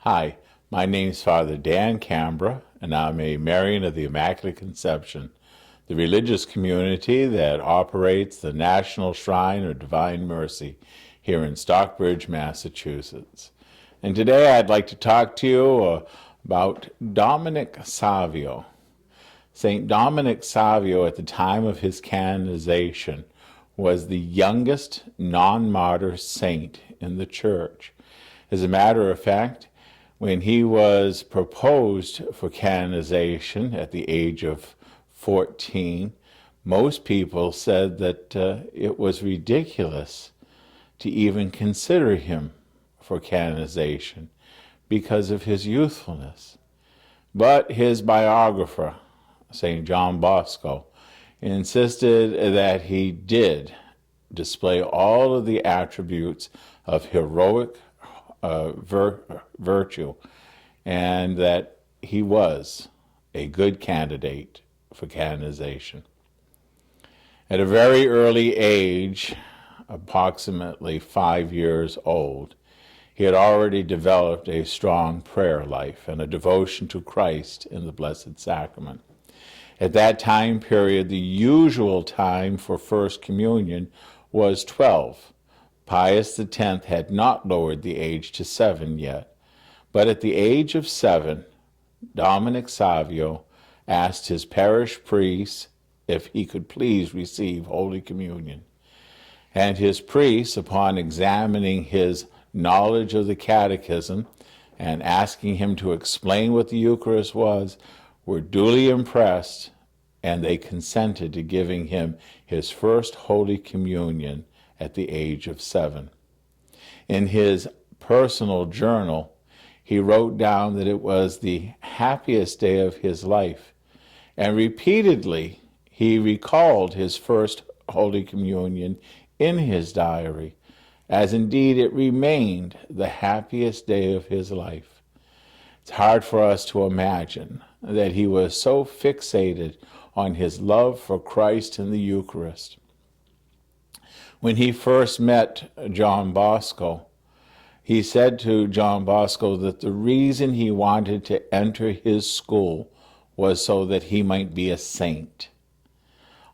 Hi, my name is Father Dan Cambra, and I'm a Marian of the Immaculate Conception, the religious community that operates the National Shrine of Divine Mercy here in Stockbridge, Massachusetts. And today I'd like to talk to you about Dominic Savio. St. Dominic Savio, at the time of his canonization, was the youngest non-martyr saint in the Church. As a matter of fact, when he was proposed for canonization at the age of 14, most people said that it was ridiculous to even consider him for canonization because of his youthfulness. But his biographer, St. John Bosco, insisted that he did display all of the attributes of heroic virtue, and that he was a good candidate for canonization. At a very early age, approximately 5 years old, he had already developed a strong prayer life and a devotion to Christ in the Blessed Sacrament. At that time period, the usual time for First Communion was 12. Pius X had not lowered the age to 7 yet, but at the age of 7, Dominic Savio asked his parish priest if he could please receive Holy Communion. And his priest, upon examining his knowledge of the Catechism and asking him to explain what the Eucharist was, were duly impressed, and they consented to giving him his first Holy Communion at the age of 7. In his personal journal, he wrote down that it was the happiest day of his life, and repeatedly he recalled his first Holy Communion in his diary, as indeed it remained the happiest day of his life. It's hard for us to imagine that he was so fixated on his love for Christ and the Eucharist. When he first met John Bosco, he said to John Bosco that the reason he wanted to enter his school was so that he might be a saint.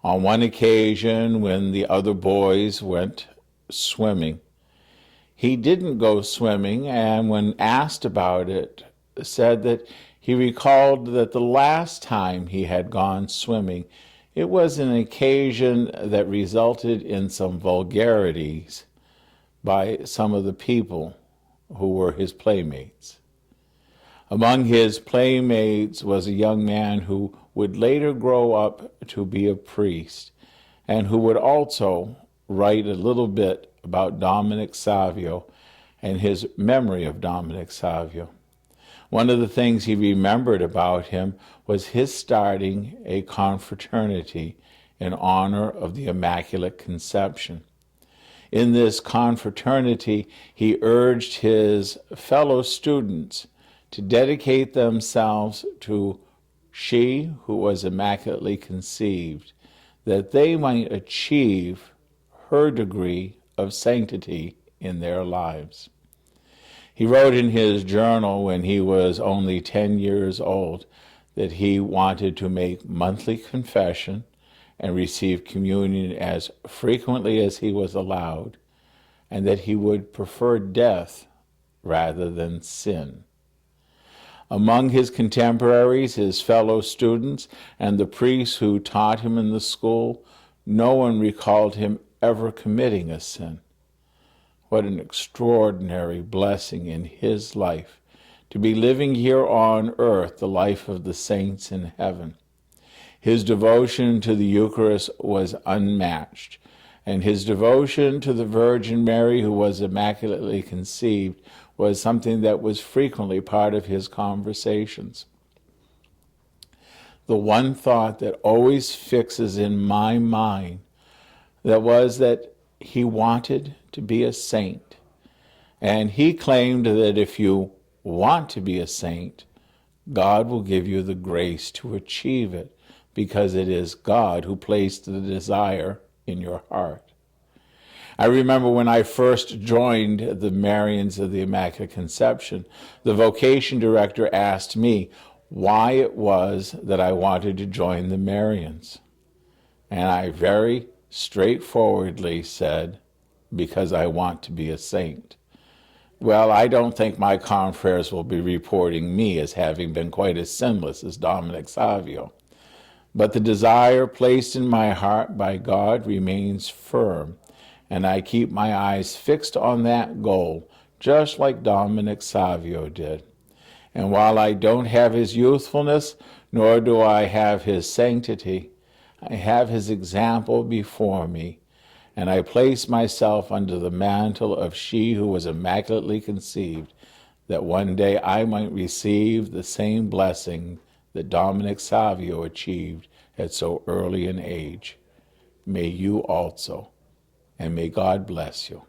On one occasion, when the other boys went swimming, he didn't go swimming, and when asked about it, said that he recalled that the last time he had gone swimming, it was an occasion that resulted in some vulgarities by some of the people who were his playmates. Among his playmates was a young man who would later grow up to be a priest, and who would also write a little bit about Dominic Savio and his memory of Dominic Savio. One of the things he remembered about him was his starting a confraternity in honor of the Immaculate Conception. In this confraternity, he urged his fellow students to dedicate themselves to she who was immaculately conceived, that they might achieve her degree of sanctity in their lives. He wrote in his journal when he was only 10 years old that he wanted to make monthly confession and receive communion as frequently as he was allowed, and that he would prefer death rather than sin. Among his contemporaries, his fellow students, and the priests who taught him in the school, no one recalled him ever committing a sin. What an extraordinary blessing in his life, to be living here on earth the life of the saints in heaven. His devotion to the Eucharist was unmatched, and his devotion to the Virgin Mary, who was immaculately conceived, was something that was frequently part of his conversations. The one thought that always fixes in my mind that he wanted to be a saint. And he claimed that if you want to be a saint, God will give you the grace to achieve it, because it is God who placed the desire in your heart. I remember when I first joined the Marians of the Immaculate Conception, the vocation director asked me why it was that I wanted to join the Marians. And I very straightforwardly said, because I want to be a saint. Well, I don't think my confreres will be reporting me as having been quite as sinless as Dominic Savio. But the desire placed in my heart by God remains firm, and I keep my eyes fixed on that goal, just like Dominic Savio did. And while I don't have his youthfulness, nor do I have his sanctity, I have his example before me, and I place myself under the mantle of she who was immaculately conceived, that one day I might receive the same blessing that Dominic Savio achieved at so early an age. May you also, and may God bless you.